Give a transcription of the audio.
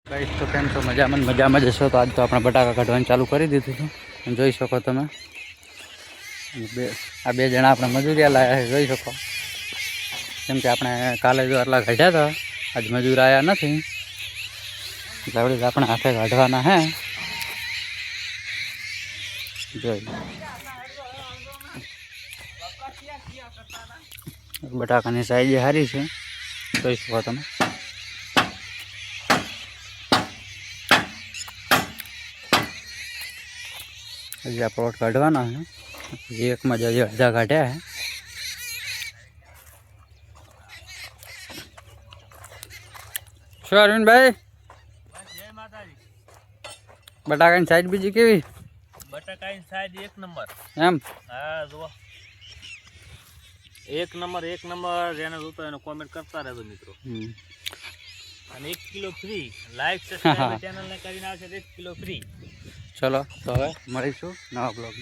Guys तो केम छो मजा में जशो। तो आज तो अपना बटाका काढवानुं चालू करी दीधुं छे। जोई शको तमे आ बे जणा अपने मजूरिया लाया है। जोई शको केम के आपणे काले जो आटला काढ्या था, आज मजूर आया नहीं એટલે આપણે આપણે હાથે કાઢવાના હે। જોઈ બટાકાની સાઈઝ સારી છે, જોઈ શકો તમે। हजी आ प्लॉट काढ़वाना है। एक में जो अर्धा काढ़्या है। अरविंद भाई बटाका साइज बीजी केवी? बटाका साइज एक नंबर एम। हाँ जो एक नंबर जेने जोतो एनो कमेंट करता रहजो मित्रों। અને 1 kilo free like subscribe channel ને કરીને આવશે 1 કિલો ફ્રી। चलो तो હવે મળીશું નવા બ્લોગ।